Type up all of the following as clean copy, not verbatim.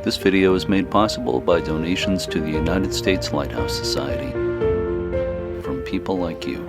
This video is made possible by donations to the United States Lighthouse Society from people like you.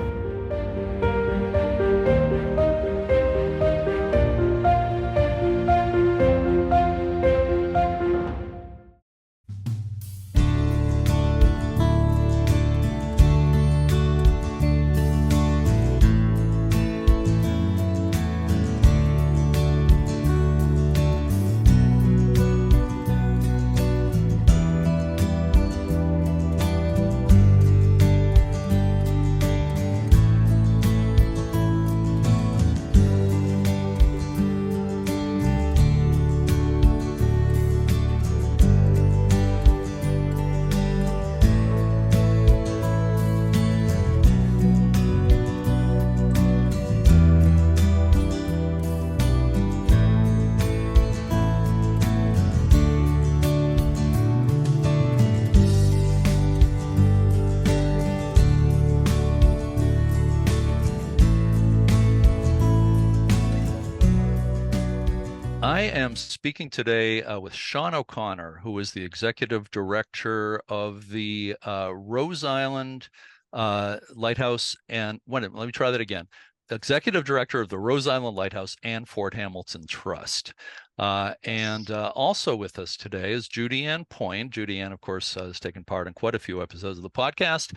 I am speaking today with Sean O'Connor, who is the Executive Director of the Rhode Island Lighthouse and, let me try that again. Executive Director of the Rhode Island Lighthouse and Fort Hamilton Trust. And also with us today is Judianne Point. Judianne, of course, has taken part in quite a few episodes of the podcast,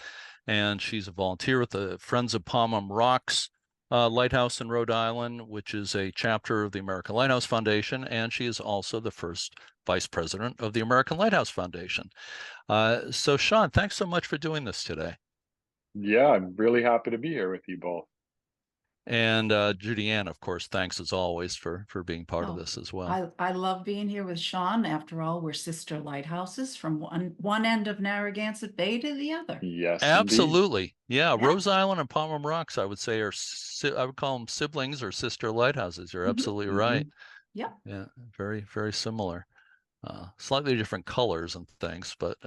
and she's a volunteer with the Friends of Pomham Rocks Lighthouse in Rhode Island, which is a chapter of the American Lighthouse Foundation, and she is also the first vice president of the American Lighthouse Foundation. So Sean, thanks so much for doing this today. Yeah, I'm really happy to be here with you both. And Judianne, of course, thanks as always for being part of this as well. I love being here with Sean. After all, we're sister lighthouses from one end of Narragansett Bay to the other. Yes, absolutely. Indeed. Yeah, Rhode Island and Pomham Rocks, I would say, I would call them siblings or sister lighthouses. You're absolutely right. Yeah. Yeah, very, very similar. Slightly different colors and things, but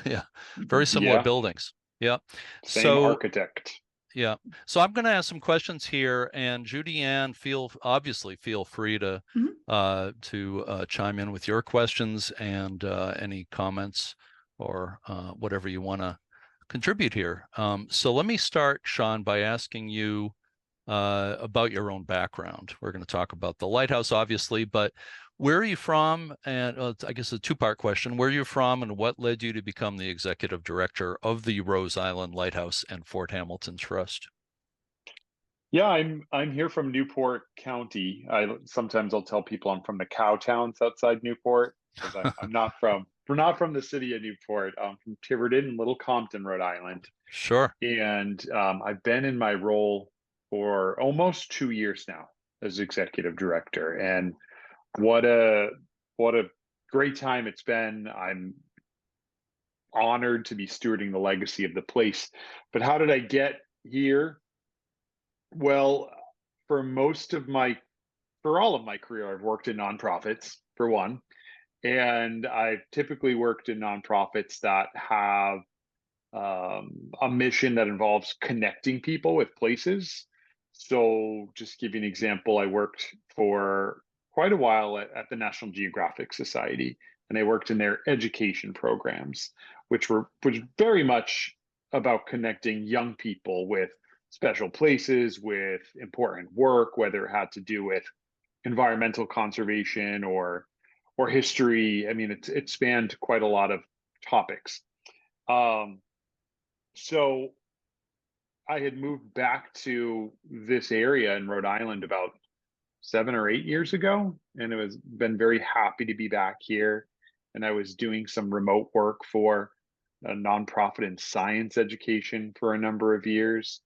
yeah, very similar buildings. Yeah. Same architect. Yeah. So I'm going to ask some questions here, and Judianne, obviously feel free to chime in with your questions and any comments or whatever you want to contribute here. So let me start, Sean, by asking you about your own background. We're going to talk about the lighthouse, obviously, but where are you from? And I guess a two-part question. Where are you from, and what led you to become the executive director of the Rhode Island Lighthouse and Fort Hamilton Trust? Yeah, I'm here from Newport County. Sometimes I'll tell people I'm from the cow towns outside Newport, because I'm not from the city of Newport. I'm from Tiverton, Little Compton, Rhode Island. Sure. And I've been in my role for almost 2 years now as executive director, and what a great time it's been. I'm honored to be stewarding the legacy of the place. But how did I get here? Well, for all of my career, I've worked in nonprofits, for one, and I've typically worked in nonprofits that have a mission that involves connecting people with places. So just to give you an example, I worked for quite a while at the National Geographic Society, and I worked in their education programs, which very much about connecting young people with special places, with important work, whether it had to do with environmental conservation or history. I mean, it spanned quite a lot of topics. So I had moved back to this area in Rhode Island about 7 or 8 years ago, and been very happy to be back here. And I was doing some remote work for a nonprofit in science education for a number of years.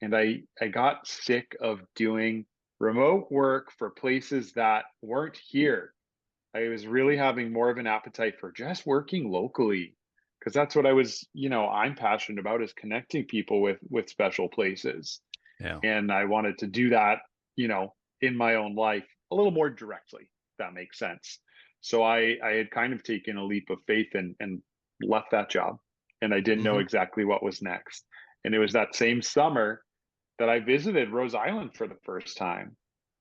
And I got sick of doing remote work for places that weren't here. I was really having more of an appetite for just working locally, because that's what I'm passionate about, is connecting people with special places. Yeah. And I wanted to do that, in my own life a little more directly, if that makes sense. So I had kind of taken a leap of faith and left that job, and I didn't know exactly what was next. And it was that same summer that I visited Rhode Island for the first time.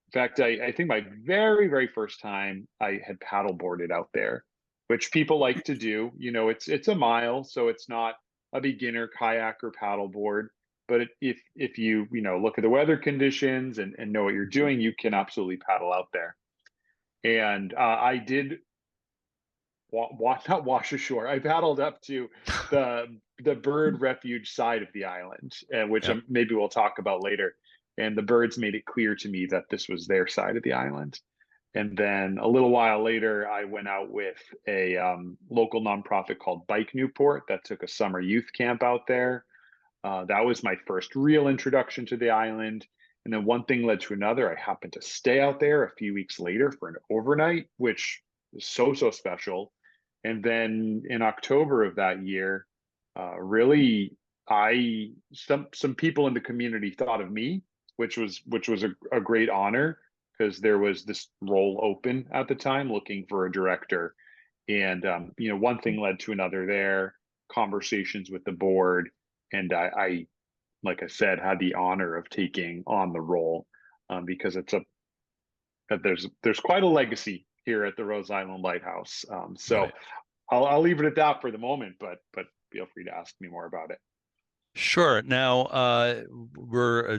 In fact, I think my very, very first time I had paddleboarded out there. which people like to do. It's a mile, so it's not a beginner kayak or paddleboard. But if you look at the weather conditions and know what you're doing, you can absolutely paddle out there. And I did not wash ashore. I paddled up to the bird refuge side of the island, which Yep. maybe we'll talk about later. And the birds made it clear to me that this was their side of the island. And then a little while later, I went out with a local nonprofit called Bike Newport that took a summer youth camp out there. That was my first real introduction to the island. And then one thing led to another. I happened to stay out there a few weeks later for an overnight, which was so special. And then in October of that year, really, some people in the community thought of me, which was a great honor, because there was this role open at the time looking for a director. And one thing led to another there, conversations with the board, and I like I said, had the honor of taking on the role, because there's quite a legacy here at the Rhode Island Lighthouse. So Right. I'll leave it at that for the moment, but feel free to ask me more about it. Sure. Now, we're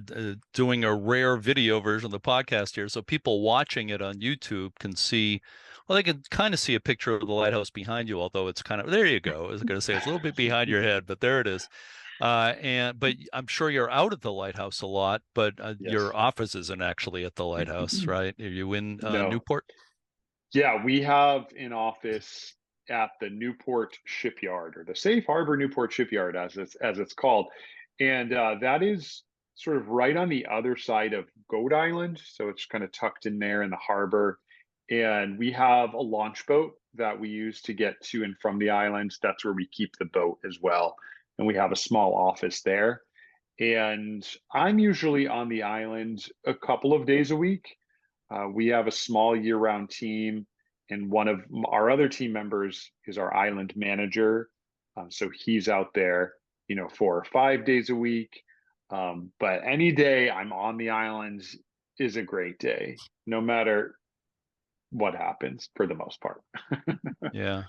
doing a rare video version of the podcast here, so people watching it on YouTube can see, well, they can kind of see a picture of the lighthouse behind you, although it's kind of, there you go. I was going to say it's a little bit behind your head, but there it is. But I'm sure you're out at the lighthouse a lot, but Yes. your office isn't actually at the lighthouse, right? Are you in No. Newport? Yeah, we have an office at the Newport shipyard, or the Safe Harbor Newport shipyard, as it's called. And that is sort of right on the other side of Rhode Island. So it's kind of tucked in there in the harbor. And we have a launch boat that we use to get to and from the island. That's where we keep the boat as well. And we have a small office there. And I'm usually on the island a couple of days a week. We have a small year-round team, and one of our other team members is our island manager. So he's out there, 4 or 5 days a week. But any day I'm on the island is a great day, no matter what happens, for the most part. Yeah.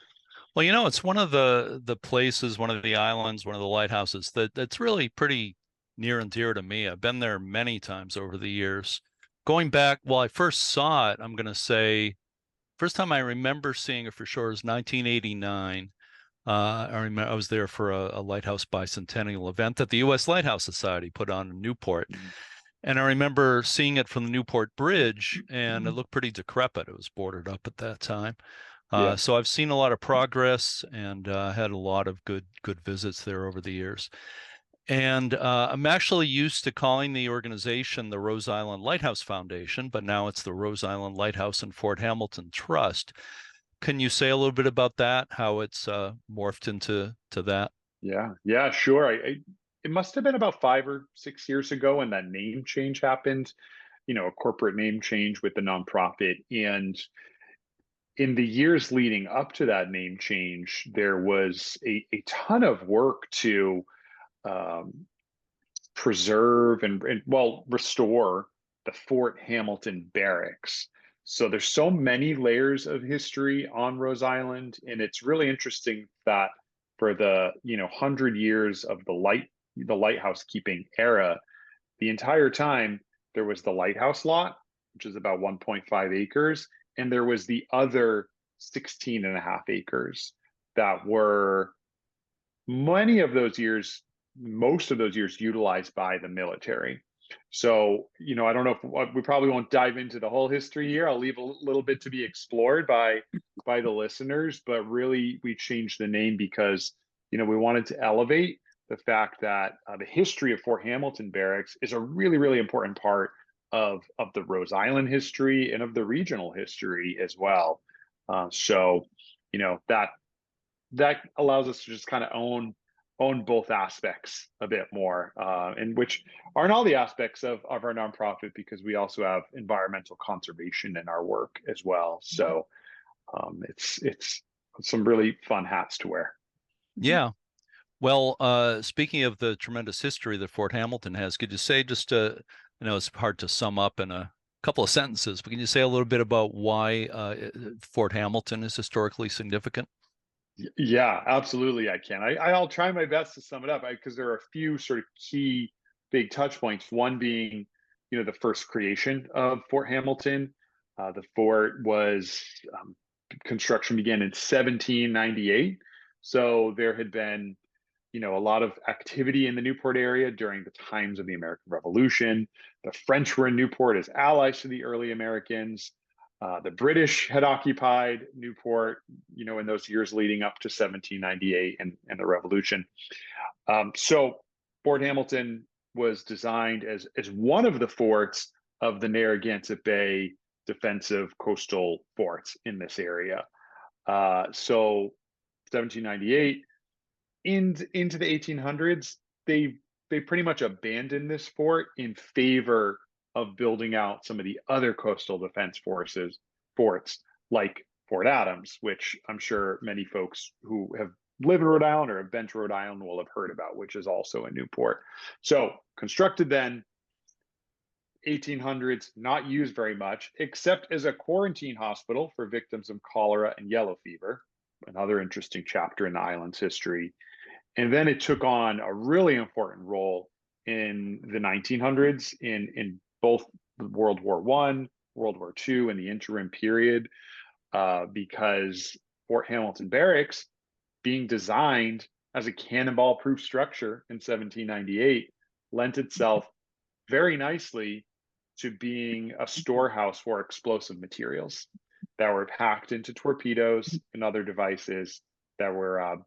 Well, it's one of the places, one of the islands, one of the lighthouses that's really pretty near and dear to me. I've been there many times over the years. Going back, well, I first saw it, I'm going to say, first time I remember seeing it for sure is 1989. I remember I was there for a lighthouse bicentennial event that the USLHS Society put on in Newport. And I remember seeing it from the Newport Bridge, and it looked pretty decrepit. It was boarded up at that time. Yeah. So I've seen a lot of progress, and had a lot of good visits there over the years. And I'm actually used to calling the organization the Rhode Island Lighthouse Foundation, but now it's the Rhode Island Lighthouse and Fort Hamilton Trust. Can you say a little bit about that, how it's morphed into that? Yeah, sure. It must have been about 5 or 6 years ago when that name change happened, a corporate name change with the nonprofit. And in the years leading up to that name change, there was a ton of work to preserve and restore the Fort Hamilton barracks. So there's so many layers of history on Rhode Island, and it's really interesting that for the 100 years of the lighthouse keeping era, the entire time there was the lighthouse lot, which is about 1.5 acres, and there was the other 16.5 acres that were most of those years utilized by the military. So, I don't know if we probably won't dive into the whole history here. I'll leave a little bit to be explored by the listeners, but really we changed the name because, we wanted to elevate the fact that the history of Fort Hamilton Barracks is a really, really important part of the Rhode Island history and of the regional history as well. So, that allows us to just kind of own both aspects a bit more, and which aren't all the aspects of our nonprofit, because we also have environmental conservation in our work as well. So it's some really fun hats to wear. Yeah. Well, speaking of the tremendous history that Fort Hamilton has, could you say just I know it's hard to sum up in a couple of sentences, but can you say a little bit about why Fort Hamilton is historically significant? Yeah, absolutely. I can. I'll try my best to sum it up because there are a few sort of key big touch points. One being, the first creation of Fort Hamilton. The fort was construction began in 1798. So there had been, a lot of activity in the Newport area during the times of the American Revolution. The French were in Newport as allies to the early Americans. The British had occupied Newport, in those years leading up to 1798 and the Revolution. So Fort Hamilton was designed as one of the forts of the Narragansett Bay defensive coastal forts in this area. So 1798 into the 1800s, they pretty much abandoned this fort in favor of building out some of the other coastal defense forts like Fort Adams, which I'm sure many folks who have lived in Rhode Island or have been to Rhode Island will have heard about, which is also in Newport. So constructed then 1800s, not used very much, except as a quarantine hospital for victims of cholera and yellow fever, another interesting chapter in the island's history. And then it took on a really important role in the 1900s in both World War I, World War II, and the interim period, because Fort Hamilton Barracks, being designed as a cannonball-proof structure in 1798, lent itself very nicely to being a storehouse for explosive materials that were packed into torpedoes and other devices that were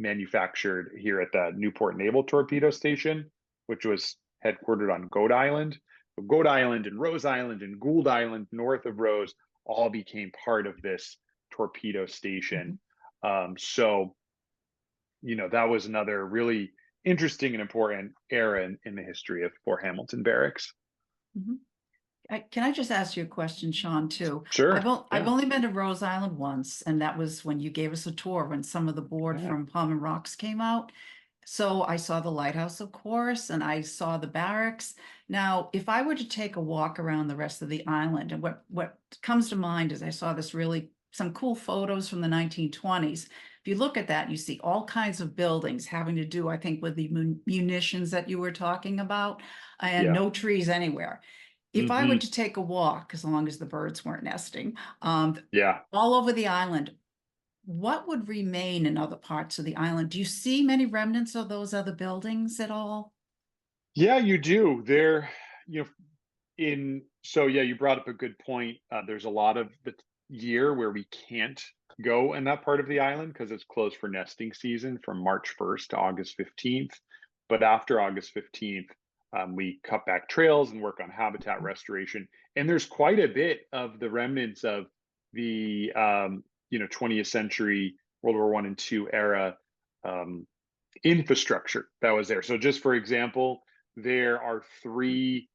manufactured here at the Newport Naval Torpedo Station, which was headquartered on Goat Island. So Goat Island and Rose Island and Gould Island north of Rose all became part of this torpedo station. So, that was another really interesting and important era in the history of Fort Hamilton Barracks. Mhm. Can I just ask you a question, Sean, too? Sure. I've only been to Rose Island once, and that was when you gave us a tour when some of the board from Pomham Rocks came out. So I saw the lighthouse, of course, and I saw the barracks. Now, if I were to take a walk around the rest of the island, and what comes to mind is I saw some cool photos from the 1920s. If you look at that, you see all kinds of buildings having to do, I think, with the munitions that you were talking about, and no trees anywhere. If I were to take a walk, as long as the birds weren't nesting, all over the island, what would remain in other parts of the island? Do you see many remnants of those other buildings at all? Yeah, you do. You brought up a good point. There's a lot of the year where we can't go in that part of the island because it's closed for nesting season from March 1st to August 15th. But after August 15th, we cut back trails and work on habitat restoration. And there's quite a bit of the remnants of the 20th century World War I and II era infrastructure that was there. So just for example, there are 3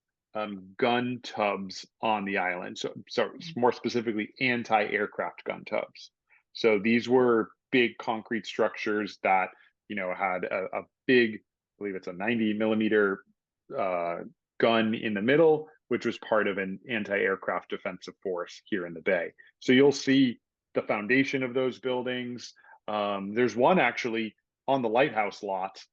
gun tubs on the island. So more specifically, anti-aircraft gun tubs. So these were big concrete structures that had a big, I believe it's a 90 millimeter gun in the middle, which was part of an anti-aircraft defensive force here in the Bay. So you'll see the foundation of those buildings. There's one actually on the lighthouse lot,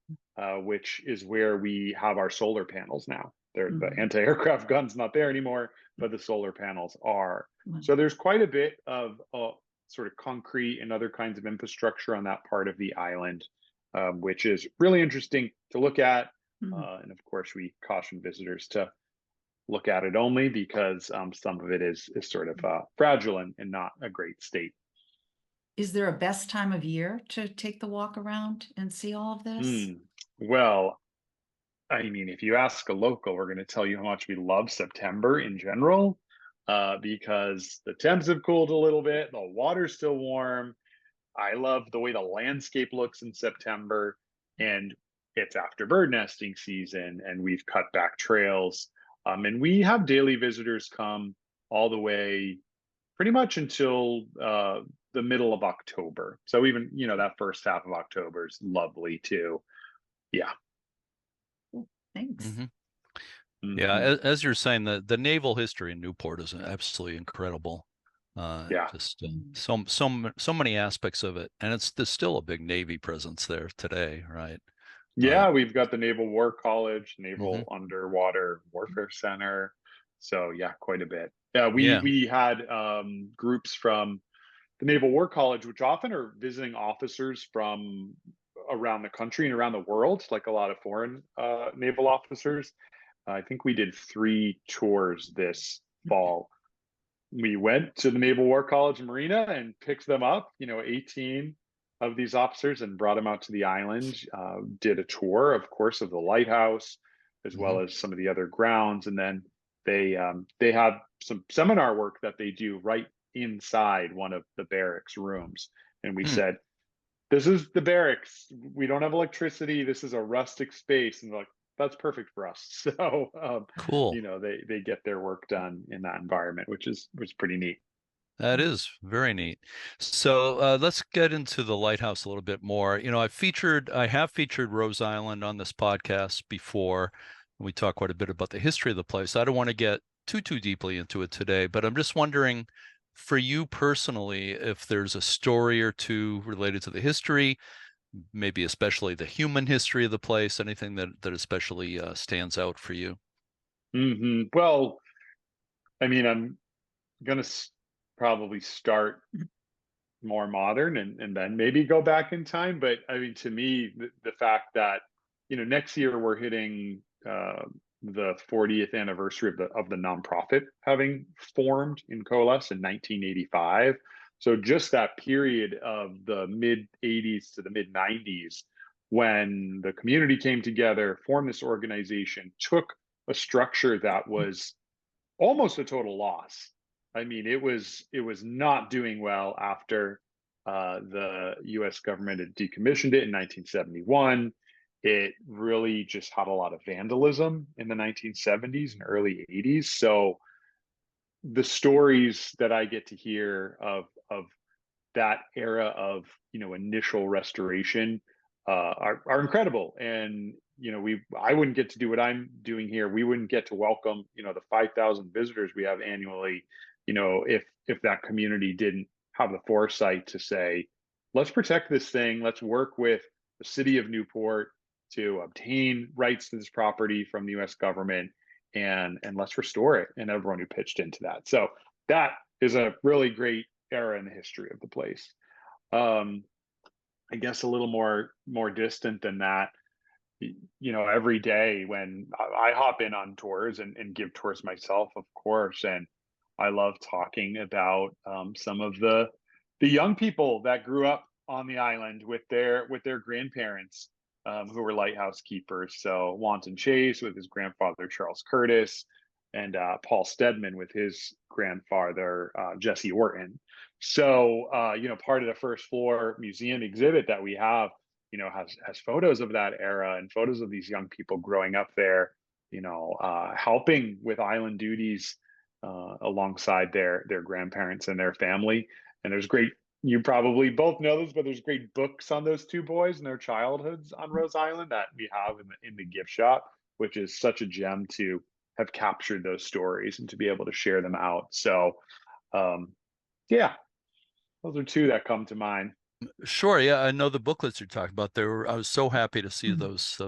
which is where we have our solar panels now. The anti-aircraft gun's not there anymore, but the solar panels are. So there's quite a bit of sort of concrete and other kinds of infrastructure on that part of the island, which is really interesting to look at. And of course, we caution visitors to look at it only because some of it is sort of fragile and not a great state. Is there a best time of year to take the walk around and see all of this? Well, I mean, if you ask a local, we're going to tell you how much we love September in general, because the temps have cooled a little bit, the water's still warm. I love the way the landscape looks in September, and it's after bird nesting season, and we've cut back trails. And we have daily visitors come all the way pretty much until the middle of October. So even, that first half of October is lovely too. Yeah. Thanks. Yeah, Mhm. as you're saying, the naval history in Newport is absolutely incredible. Yeah. Just so many aspects of it, and there's still a big Navy presence there today, right? But Yeah, we've got the Naval War College, mhm. Naval Underwater Warfare Center. So yeah, quite a bit. Yeah, we Yeah, we had groups from the Naval War College, which often are visiting officers from around the country and around the world, like a lot of foreign naval officers. I think we did 3 tours this fall. We went to the Naval War College Marina and picked them up, 18 of these officers, and brought them out to the island. Did a tour, of course, of the lighthouse, as well hmm as some of the other grounds. And then they have some seminar work that they do right inside one of the barracks rooms. And we said, this is the barracks. We don't have electricity. This is a rustic space. And they're like, that's perfect for us. So, cool. they get their work done in that environment, which is pretty neat. That is very neat. So let's get into the lighthouse a little bit more. I have featured Rose Island on this podcast before. We talk quite a bit about the history of the place. I don't want to get too deeply into it today, but I'm just wondering, for you personally, if there's a story or two related to the history, maybe especially the human history of the place, anything that especially stands out for you. Well, I mean, I'm gonna probably start more modern and then maybe go back in time. But I mean, to me, the fact that next year we're hitting the 40th anniversary of the nonprofit having formed in coalesce in 1985. So just that period of the mid 80s to the mid 90s, when the community came together, formed this organization, took a structure that was almost a total loss. I mean, it was not doing well after the U.S. government had decommissioned it in 1971. It really just had a lot of vandalism in the 1970s and early 80s. So the stories that I get to hear of that era of initial restoration are incredible. And we I wouldn't get to do what I'm doing here. We wouldn't get to welcome the 5,000 visitors we have annually. If that community didn't have the foresight to say, let's protect this thing. Let's work with the city of Newport to obtain rights to this property from the U.S. government, and let's restore it. And everyone who pitched into that. So that is a really great era in the history of the place. Um, I guess a little more distant than that, every day when I hop in on tours and give tours myself, of course, and I love talking about some of the young people that grew up on the island with their grandparents who were lighthouse keepers. So Wanton Chase with his grandfather Charles Curtis, and Paul Stedman with his grandfather Jesse Orton. So part of the first floor museum exhibit that we have has photos of that era and photos of these young people growing up there, helping with island duties alongside their grandparents and their family. And there's great, you probably both know this, but there's great books on those two boys and their childhoods on Rose Island that we have in the gift shop, which is such a gem to have captured those stories and to be able to share them out. So yeah, those are two that come to mind. Sure, yeah, I know the booklets you're talking about. I was so happy to see those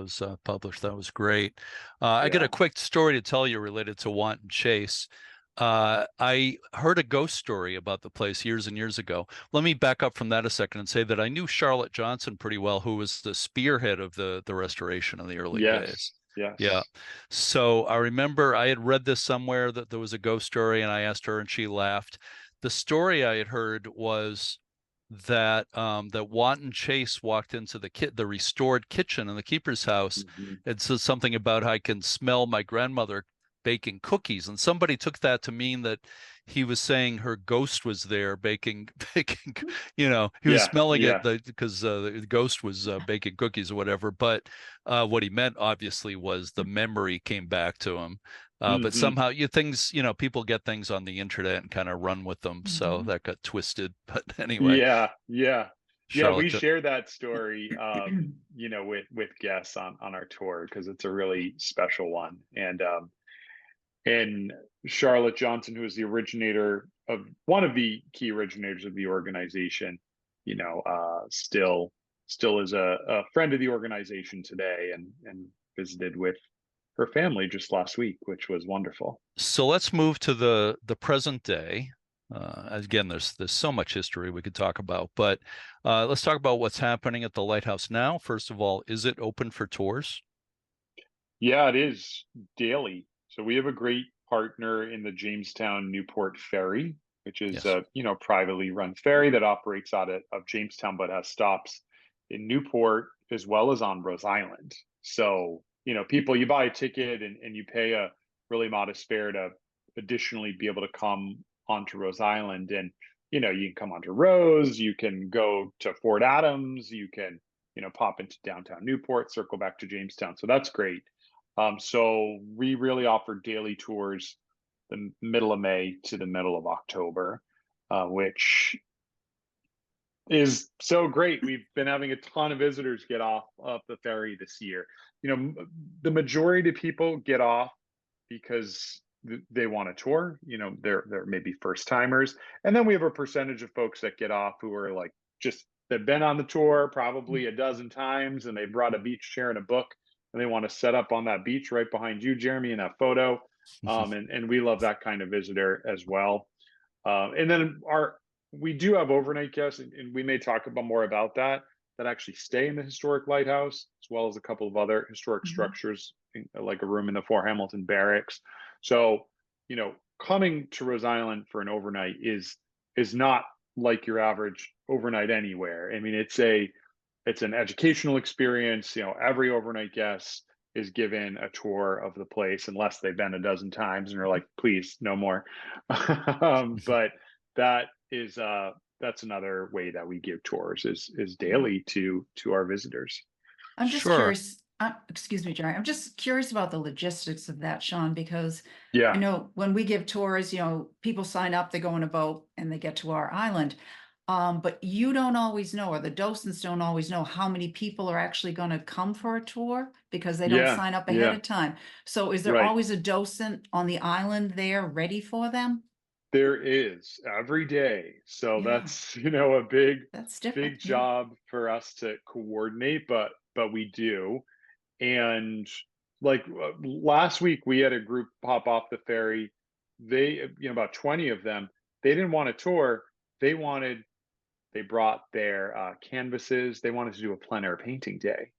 published. That was great. I got Yeah. a quick story to tell you related to Wanton Chase. I heard a ghost story about the place years and years ago. Let me back up from that a second and say that I knew Charlotte Johnson pretty well, who was the spearhead of the restoration in the early days. Yes. Yeah. Yes. So I remember I had read this somewhere that there was a ghost story, and I asked her, and she laughed. The story I had heard was that Wanton Chase walked into the restored kitchen in the keeper's house Mhm. and said something about I can smell my grandmother baking cookies, and somebody took that to mean that he was saying her ghost was there baking baking. He was Yeah. smelling it Yeah. because the ghost was baking cookies or whatever. But what he meant obviously was the memory came back to him. But Hmm. somehow people get things on the internet and kind of run with them. So that got twisted. But anyway, Yeah. Yeah. Yeah. We Charlotte. share that story, with guests on our tour because it's a really special one. And and Charlotte Johnson, who is the originator of one of the key originators of the organization, still is a friend of the organization today, and visited with her family just last week, which was wonderful. So let's move to the present day. Again, there's so much history we could talk about, but let's talk about what's happening at the lighthouse now. First of all, is it open for tours? Yeah, it is daily. So we have a great partner in the Jamestown Newport Ferry, which is Yes. a privately run ferry that operates out of Jamestown, but has stops in Newport as well as on Rhode Island. So, people, you buy a ticket and you pay a really modest fare to additionally be able to come onto Rhode Island. And, you can come onto Rose, you can go to Fort Adams, you can, pop into downtown Newport, circle back to Jamestown. So that's great. So we really offer daily tours the middle of May to the middle of October, which is so great. We've been having a ton of visitors get off of the ferry this year. The majority of people get off because they want a tour. They're maybe first timers, and then we have a percentage of folks that get off who are like just they've been on the tour probably a dozen times, and they brought a beach chair and a book, and they want to set up on that beach right behind you, Jeremy, in that photo. And we love that kind of visitor as well. And then we do have overnight guests, and we may talk about more about that actually stay in the historic lighthouse, as well as a couple of other historic structures, like a room in the Fort Hamilton Barracks. So, coming to Rhode Island for an overnight is not like your average overnight anywhere. I mean, it's an educational experience. Every overnight guest is given a tour of the place, unless they've been a dozen times and are like, please, no more. But that is that's another way that we give tours is daily to our visitors. I'm just Sure. curious, excuse me, Jerry, I'm just curious about the logistics of that, Sean, because I Yeah, know when we give tours, people sign up, they go on a boat and they get to our island. But you don't always know, or the docents don't always know how many people are actually going to come for a tour because they don't sign up ahead yeah, of time. So is there right. always a docent on the island there ready for them? There is every day. So Yeah, that's, a that's different. big Yeah. job for us to coordinate, but we do. And like last week, we had a group pop off the ferry. They, about 20 of them, they didn't want a tour. They brought their canvases. They wanted to do a plein air painting day.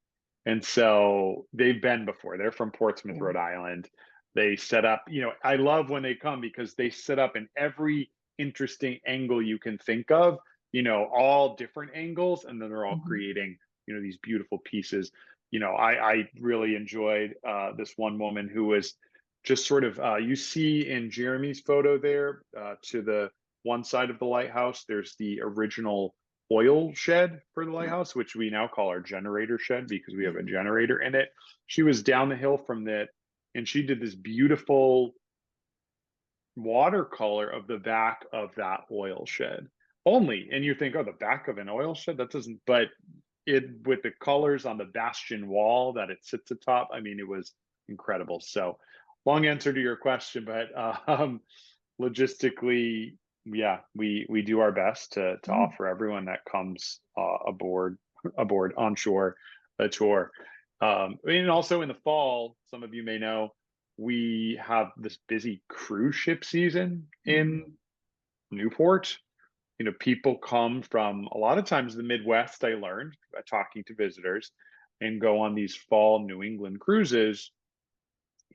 And so they've been before. They're from Portsmouth, Cool. Rhode Island. They set up, I love when they come because they set up in every interesting angle you can think of, all different angles. And then they're all Mhm. creating, these beautiful pieces. I really enjoyed this one woman who was just sort of, you see in Jeremy's photo there to the one side of the lighthouse, there's the original oil shed for the lighthouse, which we now call our generator shed because we have a generator in it. She was down the hill from that, and she did this beautiful watercolor of the back of that oil shed only. And you think, oh, the back of an oil shed? That doesn't, but it with the colors on the bastion wall that it sits atop, I mean, it was incredible. So long answer to your question, but logistically, yeah, we do our best to Mm. offer everyone that comes aboard onshore a tour. And also in the fall, some of you may know, we have this busy cruise ship season Mm. in Newport. People come from a lot of times the Midwest, I learned by talking to visitors, and go on these fall New England cruises.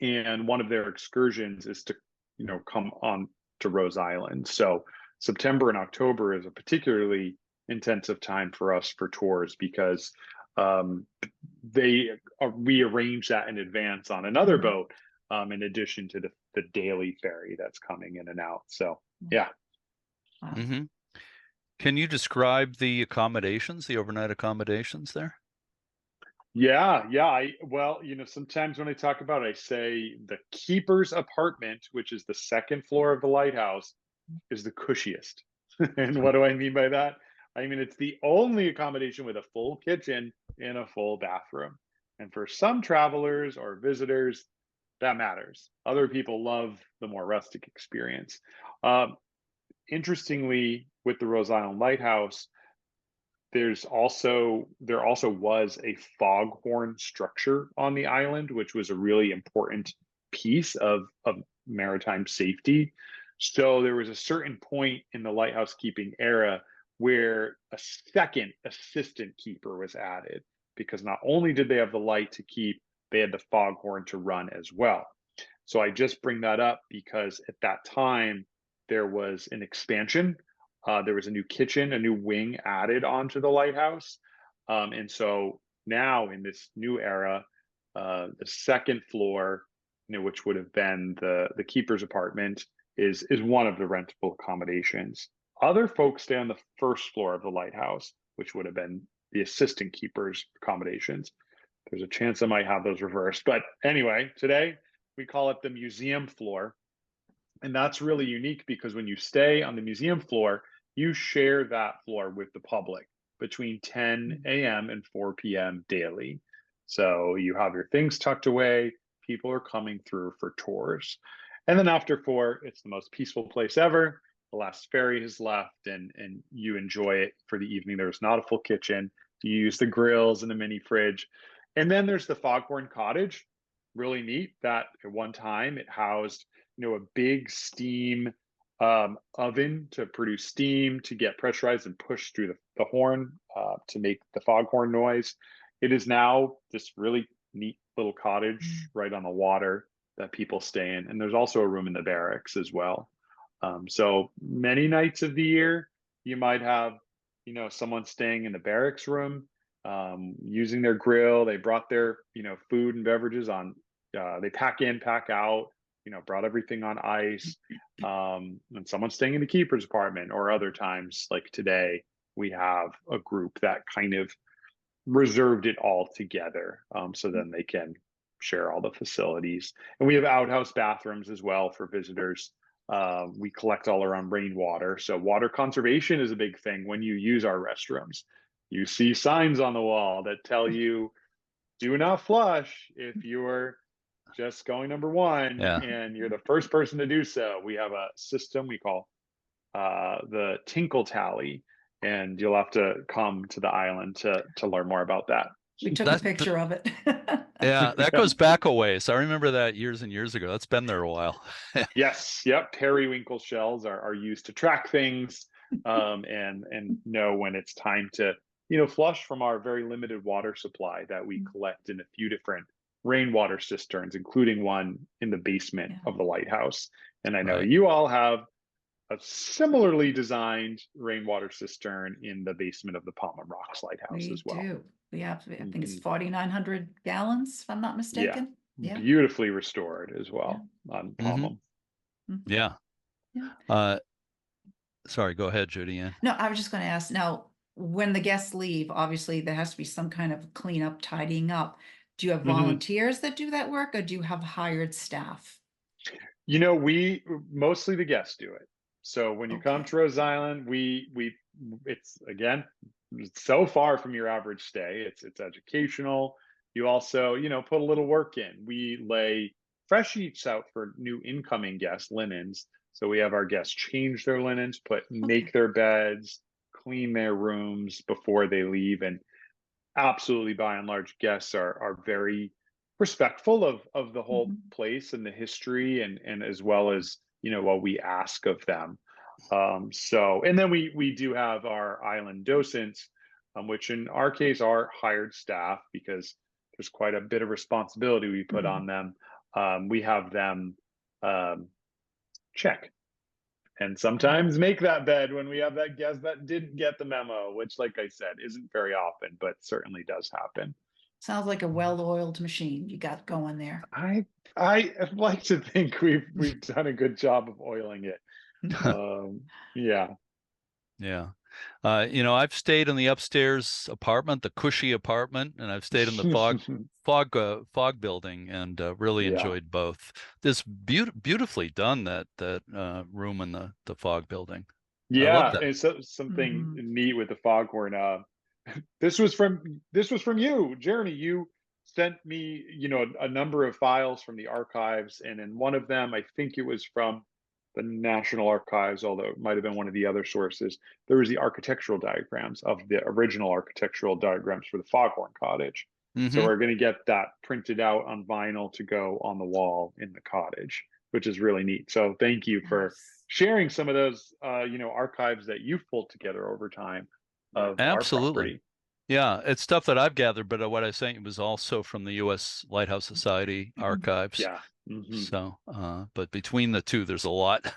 And one of their excursions is to, come on to Rhode Island. So September and October is a particularly intensive time for us for tours because we arrange that in advance on another Mhm. boat, in addition to the daily ferry that's coming in and out. So yeah. Wow. Hmm. Can you describe the accommodations, the overnight accommodations there? Yeah, yeah. Well, sometimes when I talk about it, I say the keeper's apartment, which is the second floor of the lighthouse, is the cushiest. And what do I mean by that? I mean, it's the only accommodation with a full kitchen and a full bathroom. And for some travelers or visitors, that matters. Other people love the more rustic experience. Interestingly, with the Rose Island Lighthouse, there also was a foghorn structure on the island, which was a really important piece of maritime safety. So there was a certain point in the lighthouse keeping era where a second assistant keeper was added, because not only did they have the light to keep, they had the foghorn to run as well. So I just bring that up because at that time there was an expansion. There was a new kitchen, a new wing added onto the lighthouse. And so now in this new era, the second floor, which would have been the keeper's apartment, is one of the rentable accommodations. Other folks stay on the first floor of the lighthouse, which would have been the assistant keeper's accommodations. There's a chance I might have those reversed. But anyway, today we call it the museum floor. And that's really unique because when you stay on the museum floor, you share that floor with the public between 10 a.m. and 4 p.m. daily. So you have your things tucked away. People are coming through for tours. And then after 4, it's the most peaceful place ever. The last ferry has left and you enjoy it for the evening. There's not a full kitchen. You use the grills and the mini fridge. And then there's the Foghorn Cottage. Really neat that at one time it housed, a big steam oven to produce steam, to get pressurized and pushed through the horn to make the foghorn noise. It is now this really neat little cottage right on the water that people stay in. And there's also a room in the barracks as well. So many nights of the year, you might have, someone staying in the barracks room, using their grill. They brought their, food and beverages on, they pack in, pack out, brought everything on ice. And someone's staying in the keeper's apartment, or other times like today, we have a group that kind of reserved it all together. So then they can share all the facilities. And we have outhouse bathrooms as well for visitors. We collect all our own rainwater. So water conservation is a big thing when you use our restrooms. You see signs on the wall that tell you, do not flush if you're just going number 1 and you're the first person to do so. We have a system we call the Tinkle Tally, and you'll have to come to the island to learn more about that. We took a picture of it. Yeah, that goes back a ways. I remember that years and years ago. That's been there a while. Yes, yep. Periwinkle shells are used to track things and know when it's time to flush from our very limited water supply that we collect in a few different rainwater cisterns, including one in the basement of the lighthouse. And I know you all have a similarly designed rainwater cistern in the basement of the Pomham Rocks Lighthouse as well. We do. We have, I think it's 4,900 gallons, if I'm not mistaken. Yeah. Beautifully restored as well on Pomham. Yeah. Sorry, go ahead, Judianne. No, I was just going to ask, now, when the guests leave, obviously there has to be some kind of cleanup, tidying up. Do you have volunteers that do that work, or do you have hired staff? We mostly the guests do it. So when you come to Rose Island, it's again, so far from your average stay. It's educational. You also, put a little work in. We lay fresh sheets out for new incoming guests, linens. So we have our guests change their linens, make their beds, clean their rooms before they leave. And absolutely, by and large, guests are very respectful of the whole place and the history, and as well as what we ask of them. And then we do have our island docents, which in our case are hired staff, because there's quite a bit of responsibility we put on them. We have them check and sometimes make that bed when we have that guest that didn't get the memo, which, like I said, isn't very often, but certainly does happen. Sounds like a well-oiled machine you got going there. I like to think we've done a good job of oiling it. Yeah. I've stayed in the upstairs apartment, the cushy apartment, and I've stayed in the fog building, and really enjoyed both. This beautifully done, that room in the fog building. Yeah, and so something neat with the foghorn. This was from you, Jeremy. You sent me, a number of files from the archives, and in one of them, I think it was from the National Archives, although it might have been one of the other sources, there was the architectural diagrams of the original architectural diagrams for the Foghorn Cottage. So Mm-hmm. we're going to get that printed out on vinyl to go on the wall in the cottage, which is really neat. So thank you for Nice. sharing some of those, archives that you've pulled together over time of our Absolutely. property. Yeah, it's stuff that I've gathered, but what I sent you was also from the U.S. Lighthouse Society archives. Yeah. Hmm. So, but between the two, there's a lot,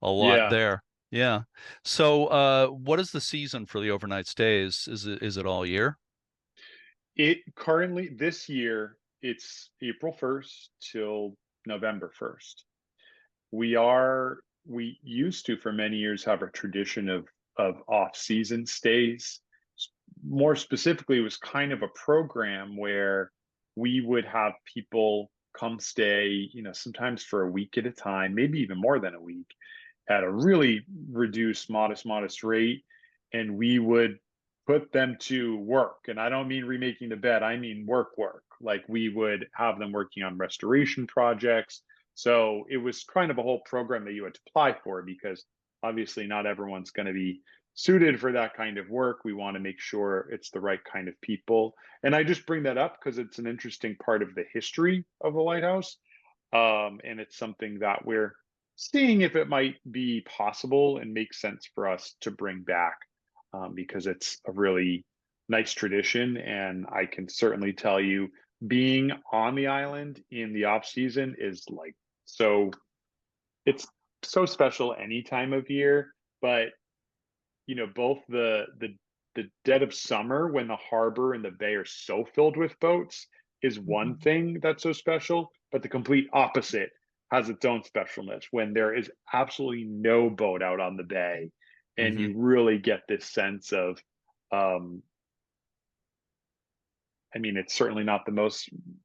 a lot Yeah. there. Yeah. So, what is the season for the overnight stays? Is it all year? It currently, this year, it's April 1st till November 1st. We used to, for many years, have a tradition of off-season stays. More specifically, it was kind of a program where we would have people come stay, sometimes for a week at a time, maybe even more than a week, at a really reduced, modest rate. And we would put them to work. And I don't mean remaking the bed, I mean work. Like we would have them working on restoration projects. So it was kind of a whole program that you had to apply for, because obviously not everyone's going to be suited for that kind of work. We want to make sure it's the right kind of people. And I just bring that up because it's an interesting part of the history of the lighthouse. And it's something that we're seeing if it might be possible and make sense for us to bring back, because it's a really nice tradition. And I can certainly tell you, being on the island in the off season is like, so it's so special any time of year. But both the dead of summer, when the harbor and the bay are so filled with boats, is one Mhm. thing that's so special, but the complete opposite has its own specialness when there is absolutely no boat out on the bay, and Mm-hmm. you really get this sense of, um I mean, it's certainly not the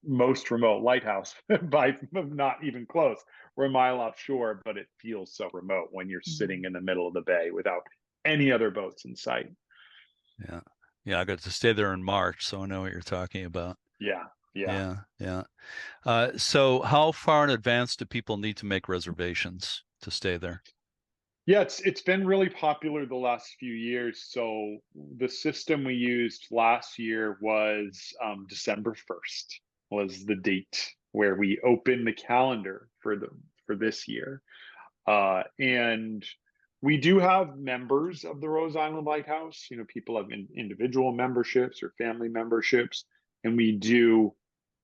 most remote lighthouse by not even close. We're a mile offshore, but it feels so remote when you're sitting Mhm. in the middle of the bay without any other boats in sight. Yeah. Yeah, I got to stay there in March, so I know what you're talking about. Yeah, yeah. Yeah, yeah. So how far in advance do people need to make reservations to stay there? Yeah, it's been really popular the last few years. So the system we used last year was, December 1st was the date where we opened the calendar for this year. And we do have members of the Rose Island Lighthouse. People have individual memberships or family memberships, and we do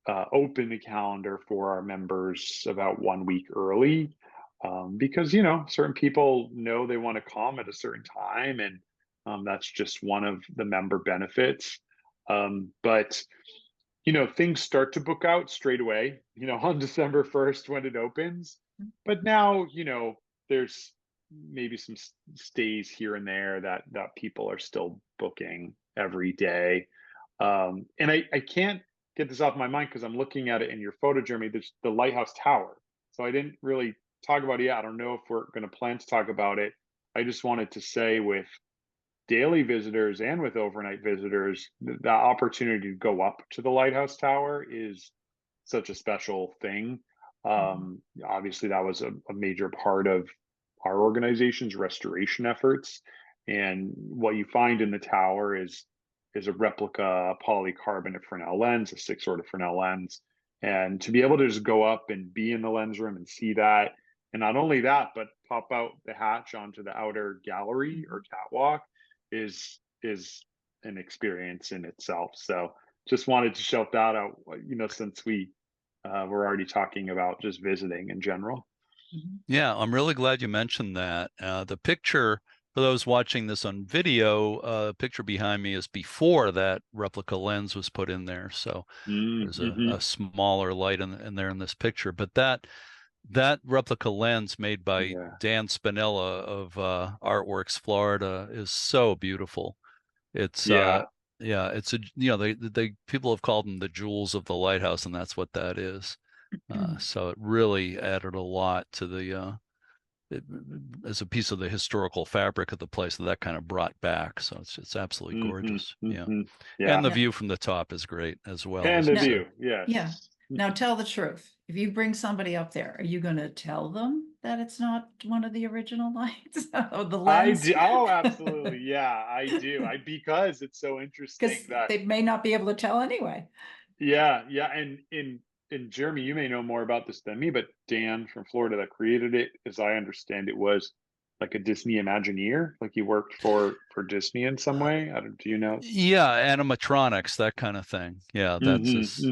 open the calendar for our members about 1 week early, because certain people know they want to come at a certain time, and that's just one of the member benefits. But things start to book out straight away, on December 1st when it opens. But now, there's maybe some stays here and there that people are still booking every day. And I can't get this off my mind because I'm looking at it in your photo, Jeremy. There's the lighthouse tower. So I didn't really talk about it yet. I don't know if we're going to plan to talk about it. I just wanted to say, with daily visitors and with overnight visitors, the opportunity to go up to the lighthouse tower is such a special thing. Mhm. Obviously, that was a major part of our organization's restoration efforts. And what you find in the tower is a replica polycarbonate Fresnel lens, a 6 order Fresnel lens. And to be able to just go up and be in the lens room and see that, and not only that, but pop out the hatch onto the outer gallery or catwalk, is an experience in itself. So just wanted to shout that out, since we're already talking about just visiting in general. Mhm. Yeah, I'm really glad you mentioned that. The picture, for those watching this on video, the picture behind me is before that replica lens was put in there. So there's a Mm-hmm. smaller light in there in this picture. But that replica lens made by Yeah, Dan Spinella of Artworks Florida is so beautiful. It's yeah. yeah, it's a they people have called them the jewels of the lighthouse, and that's what that is. So it really added a lot to as a piece of the historical fabric of the place that kind of brought back. So it's absolutely gorgeous. Yeah. Yeah. And the Yeah. view from the top is great as well. And as the you said. view, yes. Yeah. Now tell the truth. If you bring somebody up there, are you going to tell them that it's not one of the original lights of the I lens? do. Oh, absolutely. Yeah, I do. Because it's so interesting Because that, they may not be able to tell anyway. yeah, yeah. And in Jeremy, you may know more about this than me, but Dan from Florida that created it, as I understand it, was like a Disney Imagineer. Like he worked for Disney in some way. I don't, do you know? Yeah, animatronics, that kind of thing. Yeah, that's his.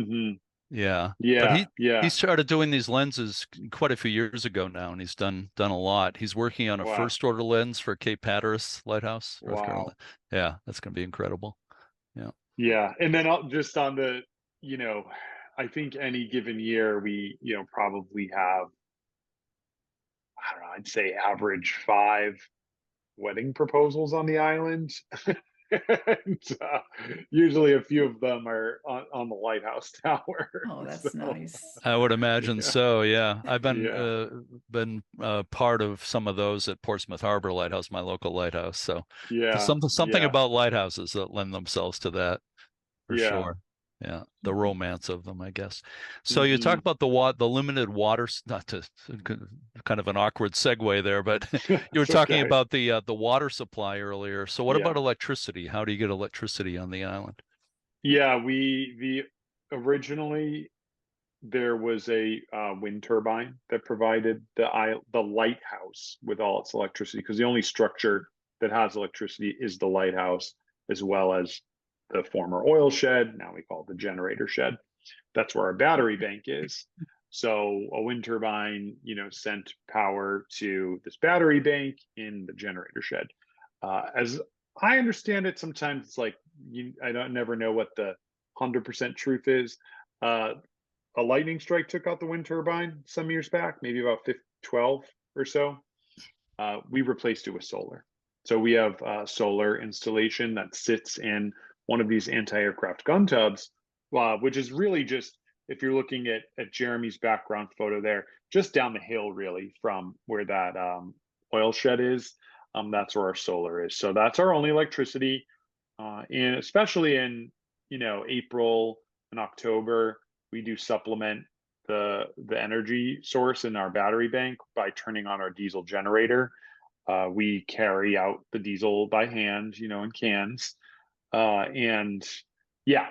Yeah, but Yeah, he yeah. started doing these lenses quite a few years ago now, and he's done a lot. He's working on a Wow. first order lens for Cape Hatteras Lighthouse, North Wow. Carolina. Yeah, that's going to be incredible. Yeah. Yeah. And then just on the, you know, I think any given year we, probably have, I don't know, I'd say average 5 wedding proposals on the island. And, usually a few of them are on the lighthouse tower. Oh, that's So nice. I would imagine yeah, so. Yeah, I've yeah, been part of some of those at Portsmouth Harbor Lighthouse, my local lighthouse. So there's yeah, something yeah, about lighthouses that lend themselves to that for yeah. sure. Yeah, the romance of them, I guess. So you talk Hmm. about the limited water, not to kind of an awkward segue there, but you were It's talking okay. about the water supply earlier. So what Yeah, about electricity? How do you get electricity on the island? yeah. The originally there was a wind turbine that provided the lighthouse with all its electricity, because the only structure that has electricity is the lighthouse, as well as the former oil shed. Now we call it the generator shed. That's where our battery bank is. So a wind turbine, sent power to this battery bank in the generator shed. As I understand it, sometimes it's like I don't never know what the 100% truth is. Uh, a lightning strike took out the wind turbine some years back, maybe about 12 or so. We replaced it with solar. So we have a solar installation that sits in one of these anti-aircraft gun tubs, which is really just, if you're looking at Jeremy's background photo there, just down the hill really from where that oil shed is. That's where our solar is. So that's our only electricity. And especially in, April and October, we do supplement the energy source in our battery bank by turning on our diesel generator. We carry out the diesel by hand, in cans. And yeah,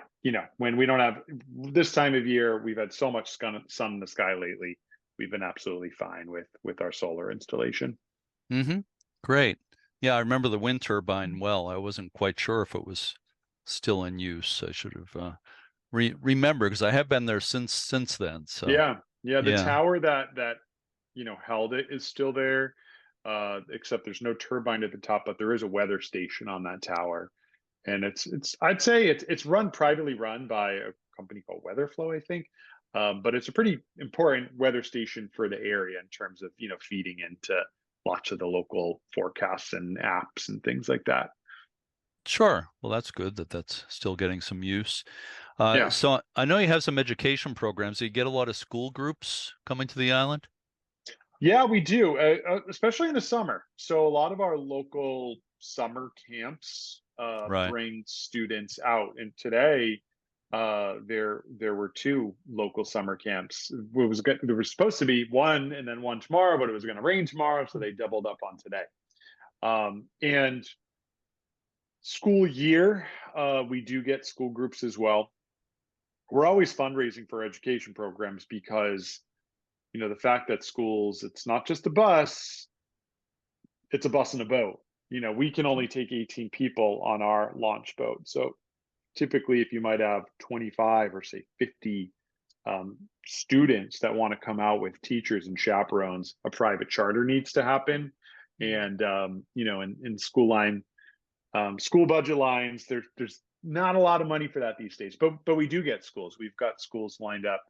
when we don't have this time of year, we've had so much sun in the sky lately. We've been absolutely fine with our solar installation. Mm-hmm. Great. Yeah, I remember the wind turbine well. I wasn't quite sure if it was still in use. I should have remembered because I have been there since then. So Yeah, yeah. The yeah. tower that held it is still there, except there's no turbine at the top, but there is a weather station on that tower, and it's I'd say it's privately run by a company called Weatherflow, I think. But it's a pretty important weather station for the area in terms of feeding into lots of the local forecasts and apps and things like that. Sure. Well, that's good that that's still getting some use. Yeah. So I know you have some education programs. Do you get a lot of school groups coming to the island? Yeah, we do, especially in the summer. So a lot of our local summer camps Right. bring students out. And today, there were 2 local summer camps. There was supposed to be one and then one tomorrow, but it was going to rain tomorrow, so they doubled up on today. And school year, we do get school groups as well. We're always fundraising for education programs because the fact that schools, it's not just a bus, it's a bus and a boat. We can only take 18 people on our launch boat. So typically, if you might have 25 or say 50 students that want to come out with teachers and chaperones, a private charter needs to happen. And in school budget lines, there's not a lot of money for that these days. But we do get schools. We've got schools lined up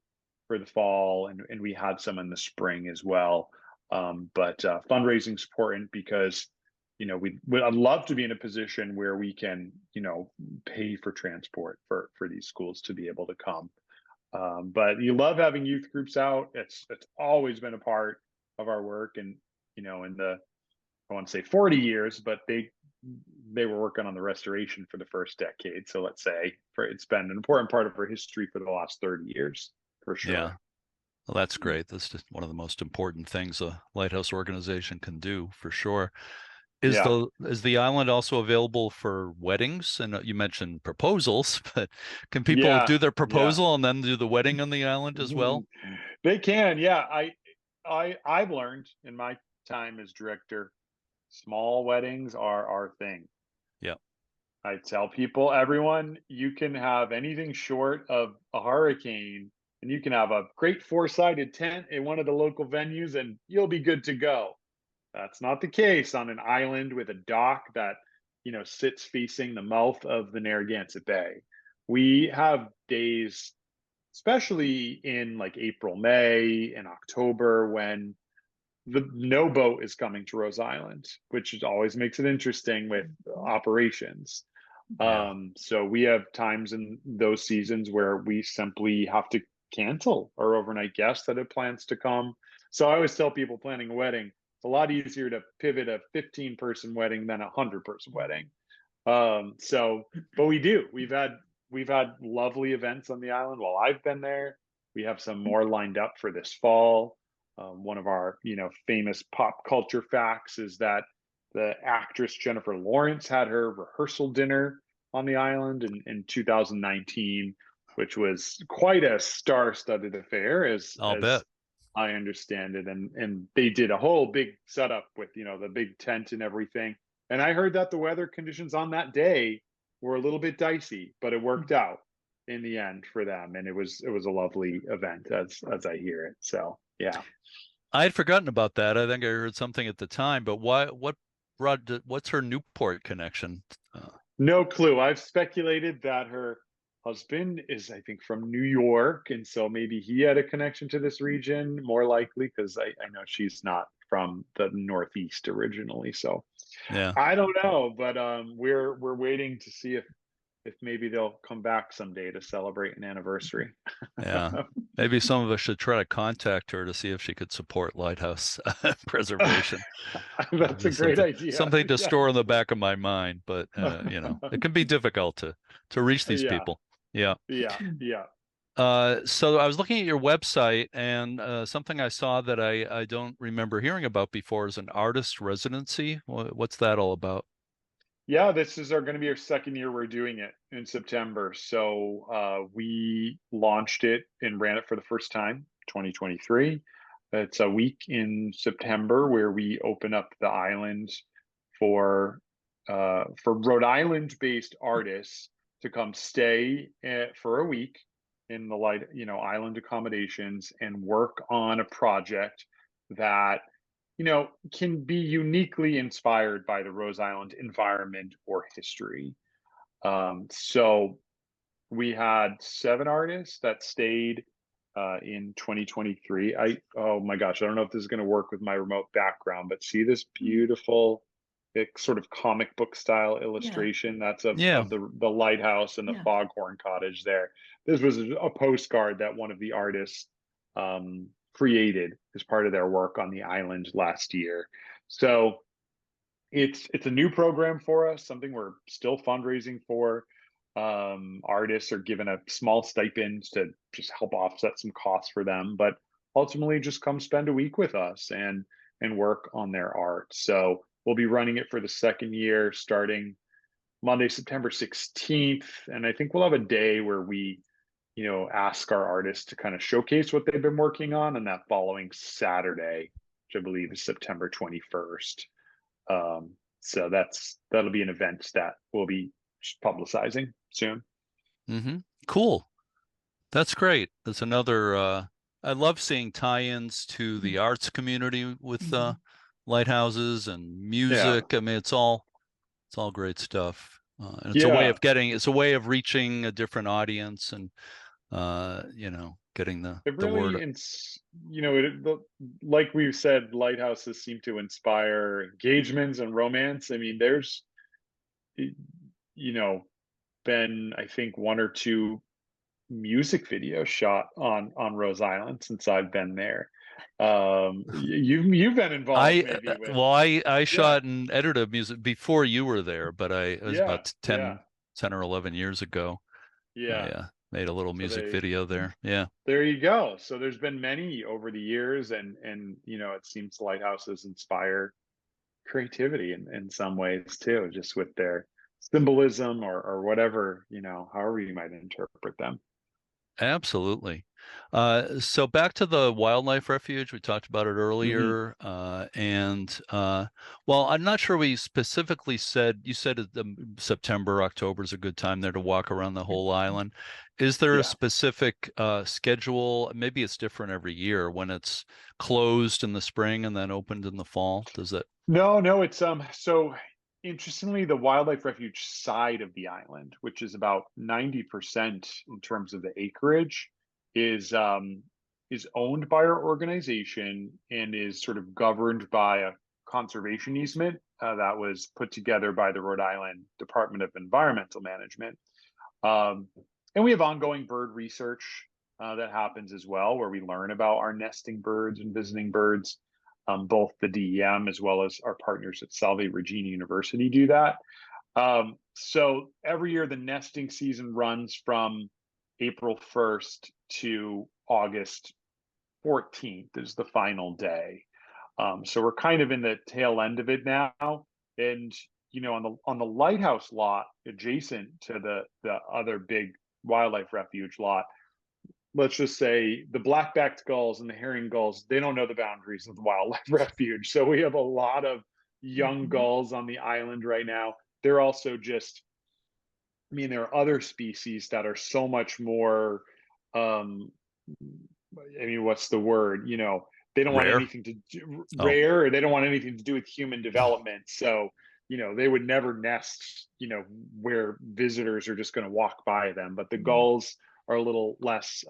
for the fall, and we had some in the spring as well. But fundraising is important because I'd love to be in a position where we can pay for transport for these schools to be able to come. But you love having youth groups out. It's always been a part of our work, and in the, I want to say 40 years, but they were working on the restoration for the first decade. So let's say it's been an important part of our history for the last 30 years, for sure. Yeah. Well, that's great. That's just one of the most important things a lighthouse organization can do, for sure. Is the island also available for weddings? And you mentioned proposals, but can people do their proposal and then do the wedding on the island as well? They can. Yeah. I've learned in my time as director, small weddings are our thing. Yeah. I tell people, everyone, you can have anything short of a hurricane, and you can have a great four-sided tent in one of the local venues and you'll be good to go. That's not the case on an island with a dock that, sits facing the mouth of the Narragansett Bay. We have days, especially in like April, May, and October, when no boat is coming to Rose Island, which always makes it interesting with operations. So we have times in those seasons where we simply have to cancel our overnight guest that had plans to come. So I always tell people planning a wedding, it's a lot easier to pivot a 15-person wedding than a 100-person wedding. But we've had lovely events on the island while I've been there. We have some more lined up for this fall. One of our, famous pop culture facts is that the actress Jennifer Lawrence had her rehearsal dinner on the island in 2019, which was quite a star-studded affair, as Bet. I understand it. And they did a whole big setup with, the big tent and everything. And I heard that the weather conditions on that day were a little bit dicey, but it worked out in the end for them. And it was a lovely event, as I hear it. So, yeah. I had forgotten about that. I think I heard something at the time, but what's her Newport connection? No clue. I've speculated that her husband is, I think, from New York, and so maybe he had a connection to this region, more likely, because I know she's not from the Northeast originally. So yeah, I don't know, but we're waiting to see if maybe they'll come back someday to celebrate an anniversary. Yeah, maybe some of us should try to contact her to see if she could support lighthouse preservation. That's a great idea. Something to store in the back of my mind, but it can be difficult to reach these people. Yeah. So I was looking at your website, and something I saw that I don't remember hearing about before is an artist residency. What's that all about? Yeah, this is going to be our second year we're doing it in September. So we launched it and ran it for the first time, 2023. It's a week in September where we open up the island for Rhode Island-based artists to come stay for a week in the island accommodations and work on a project that can be uniquely inspired by the Rose Island environment or history. So we had 7 artists that stayed in 2023. Oh my gosh, I don't know if this is going to work with my remote background, but see this beautiful sort of comic book style illustration that's of the lighthouse and the foghorn cottage there. This was a postcard that one of the artists created as part of their work on the island last year. So it's a new program for us, something we're still fundraising for. Artists are given a small stipend to just help offset some costs for them, but ultimately just come spend a week with us and work on their art. So we'll be running it for the second year, starting Monday, September 16th. And I think we'll have a day where we ask our artists to kind of showcase what they've been working on, and that following Saturday, which I believe is September 21st. So that'll be an event that we'll be publicizing soon. Cool. That's great. That's another, I love seeing tie-ins to the arts community with lighthouses and music. I mean, it's all great stuff. And it's a way of reaching a different audience and, getting the word. Like we've said, lighthouses seem to inspire engagements and romance. I mean, there's, been, I think, 1 or 2 music videos shot on Rose Island since I've been there. You've been involved maybe with. I Yeah, shot and edited music before you were there, but it was yeah, about yeah, 10 or 11 years ago. I yeah. made a little So music video there. Yeah. there you go. So there's been many over the years, and it seems lighthouses inspire creativity in some ways too, just with their symbolism or whatever, however you might interpret them. Absolutely. So back to the wildlife refuge, we talked about it Hmm. earlier. Well, I'm not sure we specifically said, you said September, October is a good time there to walk around the whole island. Is there a Yeah. specific schedule? Maybe it's different every year when it's closed in the spring and then opened in the fall. Does it? No, it's so interestingly, the wildlife refuge side of the island, which is about 90% in terms of the acreage, is owned by our organization and is sort of governed by a conservation easement that was put together by the Rhode Island Department of Environmental Management. Um, and we have ongoing bird research that happens as well, where we learn about our nesting birds and visiting birds. Both the DEM as well as our partners at Salve Regina University do that. So every year, the nesting season runs from April 1st to August 14th is the final day. So we're kind of in the tail end of it now. And on the lighthouse lot adjacent to the other big wildlife refuge lot, let's just say the black-backed gulls and the herring gulls, they don't know the boundaries of the wildlife refuge. So we have a lot of young Mhm. gulls on the island right now. They're also just, there are other species that are so much more, um, what's the word? They don't want Rare? anything to do Oh. rare, or they don't want anything to do with human development. So, they would never nest, where visitors are just going to walk by them. But the gulls are a little less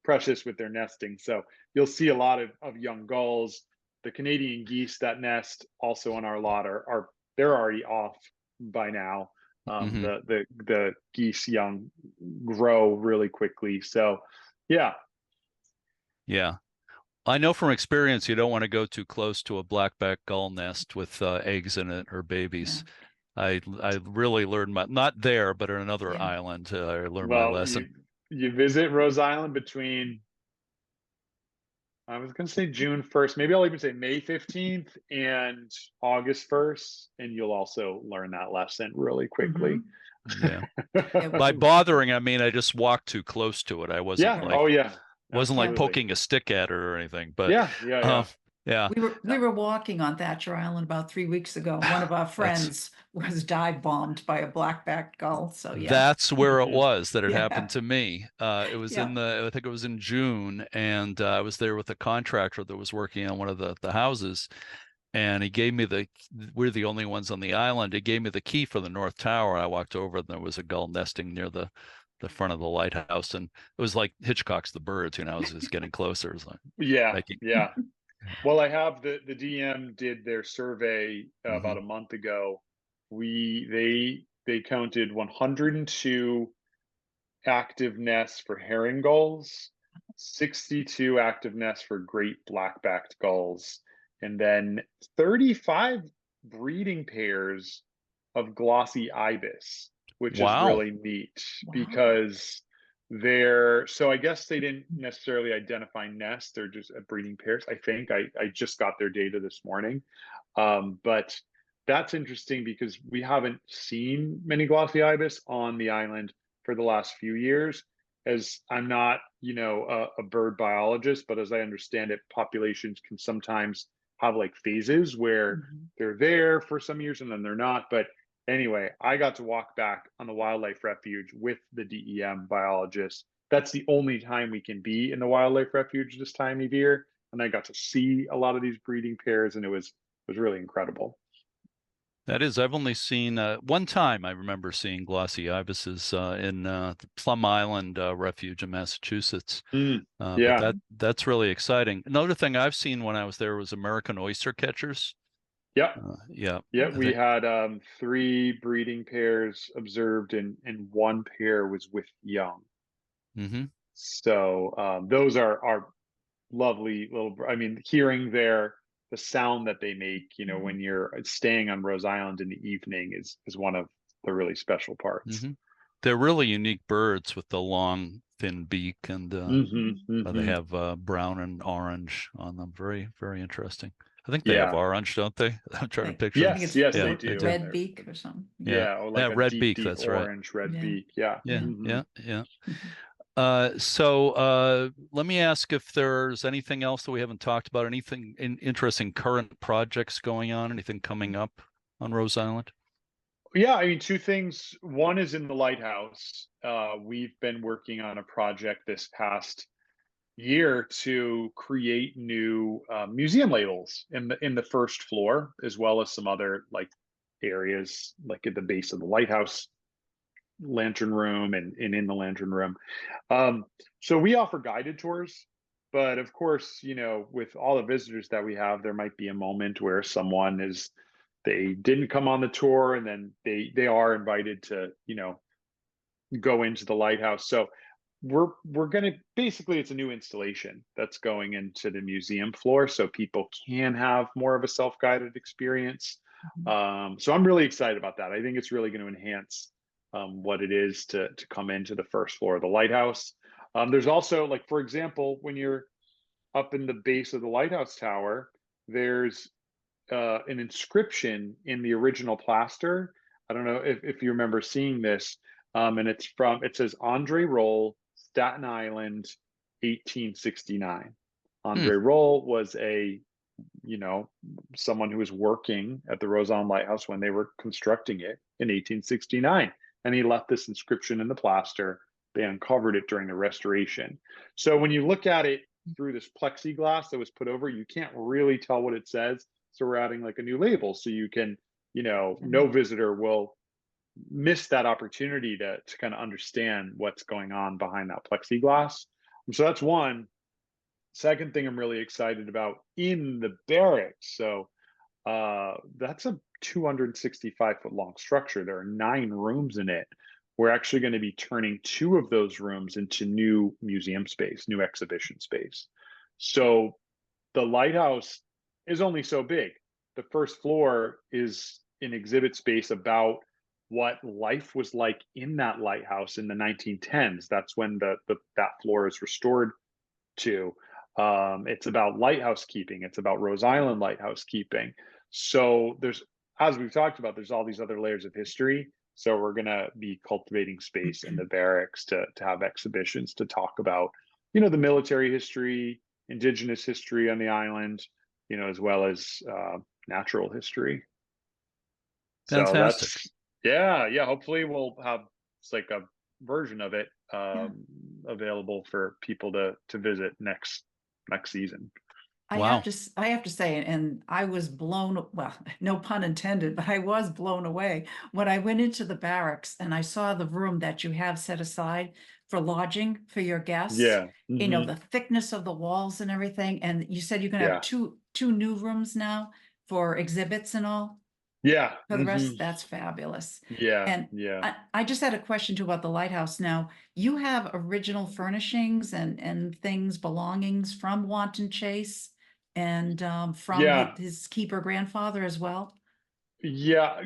precious with their nesting. So you'll see a lot of young gulls. The Canadian geese that nest also on our lot are they're already off by now. Hmm. The geese young grow really quickly. So yeah. Yeah. I know from experience you don't want to go too close to a blackback gull nest with eggs in it or Yeah, babies. I really learned my, not there, but on another yeah. island. I learned my Well, lesson. you visit Rose Island between, I was going to say June 1st, maybe I'll even say May 15th and August 1st, and you'll also learn that lesson really quickly. Mhm. Yeah. Yeah, By bothering, I mean I just walked too close to it. I Yeah. right. Oh yeah. wasn't like Yeah. Absolutely. poking a stick at it or anything. But Yeah. Yeah. um, Yeah. yeah, We were walking on Thatcher Island about 3 weeks ago. One of our that's friends was dive bombed by a black-backed gull. So yeah. That's where it Mhm. was that it happened Yeah. to me. It was Yeah. I think it was in June, and I was there with a contractor that was working on one of the houses, and he gave me we're the only ones on the island. He gave me the key for the North Tower. I walked over, and there was a gull nesting near the front of the lighthouse, and it was like Hitchcock's The Birds. I was just getting closer. It was like, Yeah. thank you. Yeah. Well, I have the DM did their survey Hmm. about a month ago. They counted 102 active nests for herring gulls, 62 active nests for great black-backed gulls, and then 35 breeding pairs of glossy ibis, which is Wow. really neat Wow. because so I guess they didn't necessarily identify nests, they're just breeding pairs. I think I just got their data this morning. But that's interesting because we haven't seen many glossy ibis on the island for the last few years. As I'm not, a bird biologist, but as I understand it, populations can sometimes have like phases where Mhm. they're there for some years and then they're not. But anyway, I got to walk back on the wildlife refuge with the DEM biologist. That's the only time we can be in the wildlife refuge this time of year. And I got to see a lot of these breeding pairs, and it was really incredible. That is, I've only seen one time. I remember seeing glossy ibises in the Plum Island Refuge in Massachusetts. Mm, But yeah. that's really exciting. Another thing I've seen when I was there was American oyster catchers. Yep. Yeah, Yeah, I we think. had 3 breeding pairs observed, and one pair was with young. Hmm. So those are lovely little, I mean, hearing the sound that they make, when you're staying on Rose Island in the evening is one of the really special parts. They're really unique birds with the long, thin beak, and they have brown and orange on them. Very, very interesting. I think they have orange, don't they? I'm trying to picture. Yes, they do. Red beak or something. Yeah, or like a red deep, beak. deep That's orange, right. red beak. Yeah. So let me ask if there's anything else that we haven't talked about, anything interesting current projects going on, anything coming up on Rose Island? Yeah, I mean, two things. One is in the lighthouse. We've been working on a project this past year to create new museum labels in the first floor, as well as some other like areas, like at the base of the lighthouse lantern room and in the lantern room. So we offer guided tours, but of course, with all the visitors that we have, there might be a moment where they didn't come on the tour, and then they are invited to, go into the lighthouse. So we're gonna basically, it's a new installation that's going into the museum floor, so people can have more of a self-guided experience. So I'm really excited about that. I think it's really going to enhance what it is to come into the first floor of the lighthouse. There's also, like, for example, when you're up in the base of the lighthouse tower, there's an inscription in the original plaster. I don't know if you remember seeing this, and it says Andre Roll, Staten Island, 1869. Andre Roll was someone who was working at the Rose Island Lighthouse when they were constructing it in 1869. And he left this inscription in the plaster. They uncovered it during the restoration. So when you look at it through this plexiglass that was put over, you can't really tell what it says. So we're adding like a new label, so you can, no visitor will miss that opportunity to kind of understand what's going on behind that plexiglass. And so that's one. Second thing I'm really excited about in the barracks. So that's a 265-foot long structure. There are 9 rooms in it. We're actually going to be turning 2 of those rooms into new museum space, new exhibition space. So the lighthouse is only so big. The first floor is an exhibit space about what life was like in that lighthouse in the 1910s. That's when that floor is restored to. It's about lighthouse keeping. It's about Rose Island lighthouse keeping. So as we've talked about, there's all these other layers of history. So we're going to be cultivating space in the barracks to have exhibitions to talk about, the military history, indigenous history on the island, as well as natural history. Fantastic. So hopefully we'll have like a version of it available for people to visit next season. I have to say, and I was well, no pun intended, but I was blown away when I went into the barracks and I saw the room that you have set aside for lodging for your guests. Yeah. The thickness of the walls and everything. And you said you're going to have two new rooms now for exhibits and all. Yeah. For the rest, that's fabulous. Yeah. And I just had a question too about the lighthouse. Now, you have original furnishings and things, belongings from Wanton Chase and from his keeper grandfather as well. Yeah.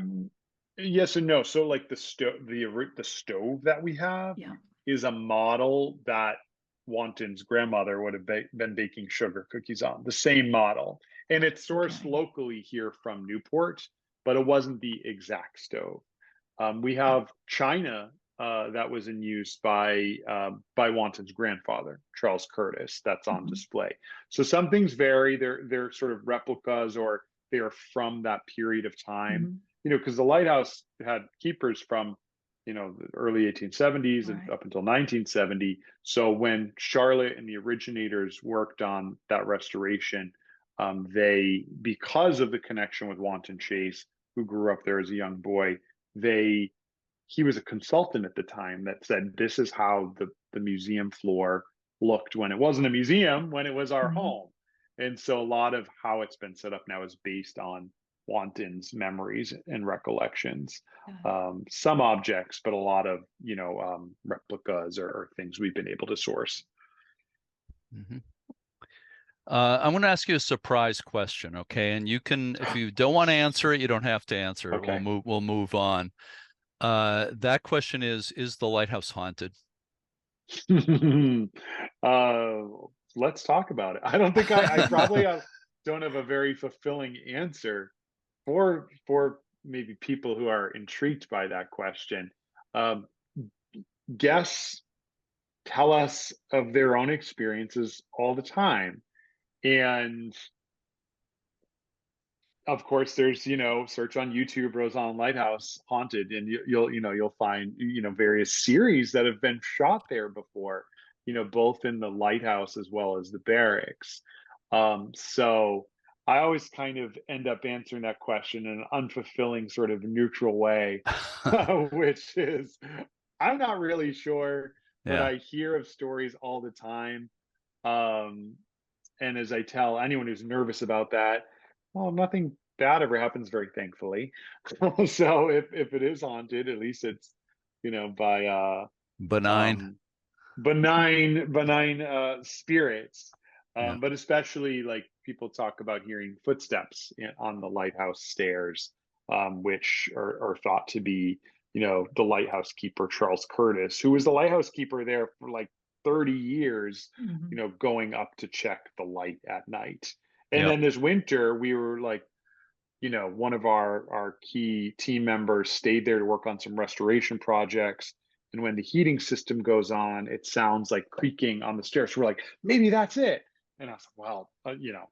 Yes and no. So like the stove that we have is a model that Wanton's grandmother would have been baking sugar cookies on, the same model. And it's sourced locally here from Newport, but it wasn't the exact stove. We have china that was in use by Wanton's grandfather, Charles Curtis, that's on display. So some things vary. They're sort of replicas, or they are from that period of time. Because the lighthouse had keepers from the early 1870s and up until 1970. So when Charlotte and the originators worked on that restoration, because of the connection with Wanton Chase, who grew up there as a young boy, he was a consultant at the time that said, this is how the museum floor looked when it wasn't a museum, when it was our home. And so a lot of how it's been set up now is based on Wanton's memories and recollections. Some objects, but a lot of replicas or things we've been able to source. I'm going to ask you a surprise question, okay? And you can, if you don't want to answer it, you don't have to answer it. Okay. We'll move on. That question is the lighthouse haunted? uh, let's talk about it. I don't think I probably don't have a very fulfilling answer for maybe people who are intrigued by that question. Um, Guests tell us of their own experiences all the time, and of course there's, search on YouTube Rhode Island Lighthouse haunted, and you'll find, various series that have been shot there before, both in the lighthouse as well as the barracks. So I always kind of end up answering that question in an unfulfilling sort of neutral way, which is, I'm not really sure, but Yeah. I hear of stories all the time. Um, and as I tell anyone who's nervous about that, well, nothing bad ever happens, very thankfully. So if it is haunted, at least it's, by Benign. um benign spirits. Yeah. But especially, like, people talk about hearing footsteps on the lighthouse stairs, which are thought to be, the lighthouse keeper Charles Curtis, who was the lighthouse keeper there for like 30 years, Mhm. going up to check the light at night. And Yep. then this winter, we were like, one of our key team members stayed there to work on some restoration projects. And when the heating system goes on, it sounds like creaking on the stairs. So we're like, maybe that's it. And I was like, well,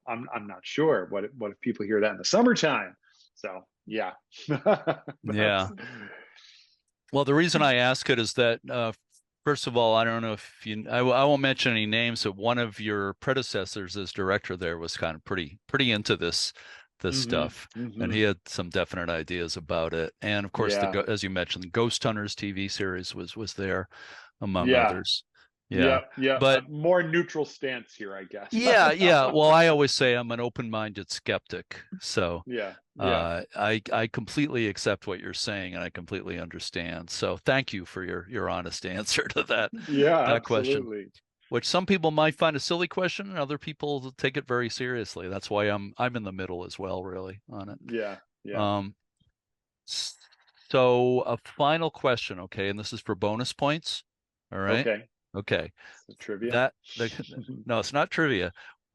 I'm not sure. What if people hear that in the summertime? So yeah, Yeah. that's Well, the reason I ask it is that, first of all, I don't know if I won't mention any names, but one of your predecessors as director there was kind of pretty into this stuff, and he had some definite ideas about it. And of course, yeah, as you mentioned, the Ghost Hunters TV series was there, among yeah, others. Yeah, yeah. A but more neutral stance here, I guess. I yeah, don't yeah. know. Well, I always say I'm an open-minded skeptic, so Yeah. I completely accept what you're saying, and I completely understand. So thank you for your honest answer to Yeah, that question, absolutely. which some people might find a silly question, and other people take it very seriously. That's why I'm in the middle as well, really, on it. Yeah, yeah. Um, so a final question, okay, and this is for bonus points. All right. Okay. Okay. So trivia. That no, it's not trivia.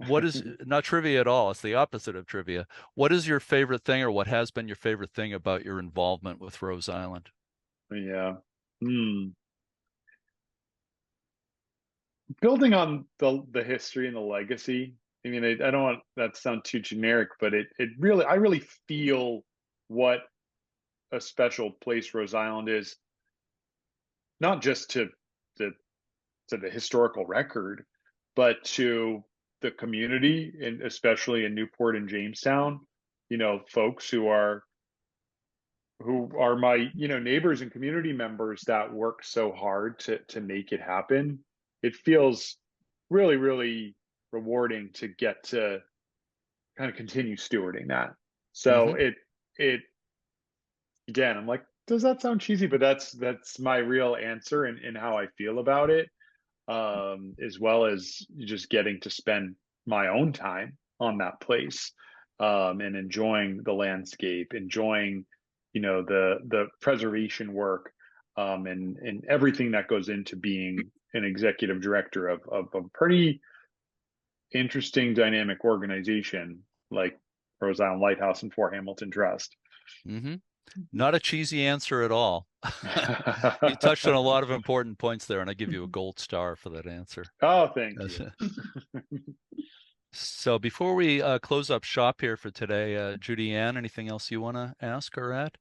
What is not trivia at all? It's the opposite of trivia. What is your favorite thing, or what has been your favorite thing about your involvement with Rhode Island? Yeah. Hmm. Building on the history and the legacy. I mean, I don't want that to sound too generic, but it really, I really feel what a special place Rhode Island is, not just the to the historical record, but to the community, and especially in Newport and Jamestown. Folks who are my, neighbors and community members that work so hard to make it happen. It feels really, really rewarding to get to kind of continue stewarding that. So Mm-hmm. it again, I'm like, does that sound cheesy? But that's my real answer, and how I feel about it, as well as just getting to spend my own time on that place, and enjoying the landscape, enjoying, the preservation work, and everything that goes into being an executive director of a pretty interesting, dynamic organization like Rhode Island Lighthouse and Fort Hamilton Trust. Mm-hmm. Not a cheesy answer at all. You touched on a lot of important points there, and I give you a gold star for that answer. Oh, thank you. So before we close up shop here for today, Judianne, anything else you want to ask or add?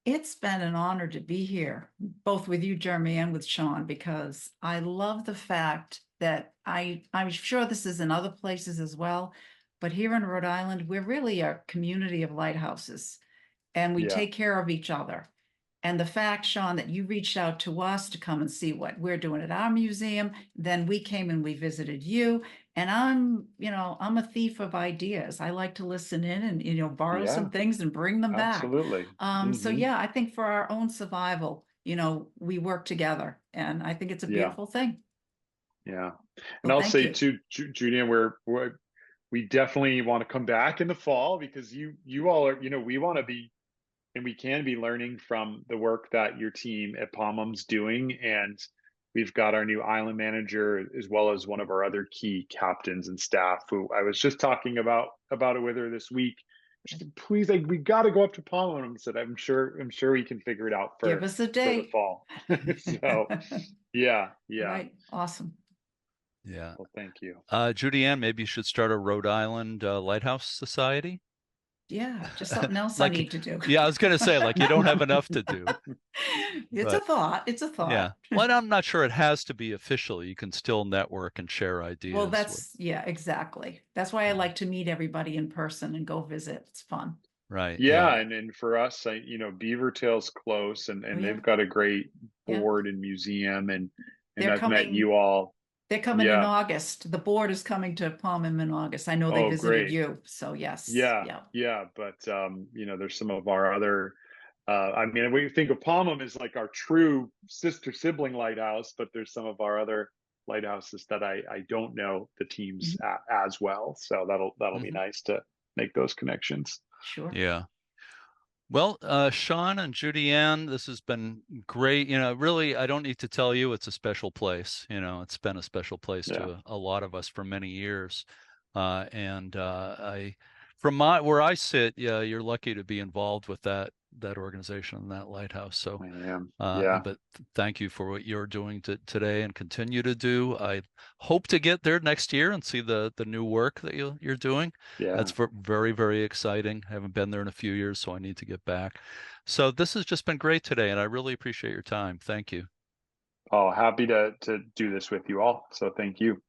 It's been an honor to be here, both with you, Jeremy, and with Sean, because I love the fact that I'm sure this is in other places as well, but here in Rhode Island, we're really a community of lighthouses, and we Yeah. take care of each other. And the fact, Sean, that you reached out to us to come and see what we're doing at our museum, then we came and we visited you. And I'm a thief of ideas. I like to listen in and, borrow Yeah, some things and bring them back. absolutely. So yeah, I think for our own survival, we work together, and I think it's a Yeah. beautiful thing. Yeah. And Well, I'll thank say you. too, Judianne, we definitely want to come back in the fall because you all are, we want to be and we can be learning from the work that your team at Pomham's doing. And we've got our new island manager as well as one of our other key captains and staff who I was just talking about it with her this week. She said, please, like, we got to go up to Pomham. I said, I'm sure we can figure it out Give us a for the date. fall. So yeah. Right. Awesome. Yeah. Well, thank you. Judianne, maybe you should start a Rhode Island Lighthouse Society. Yeah, just something else Like, I need to do. Yeah, I was going to say, like, you don't have enough to do. It's a But thought. It's a thought. yeah, well, I'm not sure it has to be official. You can still network and share ideas. Well, yeah, exactly. That's why I like to meet everybody in person and go visit. It's fun. Right. Yeah, and for us, Beavertail's close, and Oh, yeah. they've got a great Yeah. board and museum, and They're I've met coming- you all. They're coming in Yeah. August. The board is coming to Pomham in August. I know they Oh, visited great. you, so yes. Yeah. But there's some of our other. We think of Pomham as like our true sister sibling lighthouse, but there's some of our other lighthouses that I don't know the teams as well. So that'll be nice to make those connections. Sure. Yeah. Well, Sean and Judianne, this has been great. Really, I don't need to tell you, it's a special place. It's been a special place to a lot of us for many years. From where I sit, yeah, you're lucky to be involved with that organization and that lighthouse. So I am. Yeah. but thank you for what you're doing today and continue to do. I hope to get there next year and see the new work that you're doing. Yeah. That's very, very exciting. I haven't been there in a few years, so I need to get back. So this has just been great today, and I really appreciate your time. Thank you. Oh, happy to do this with you all. So thank you.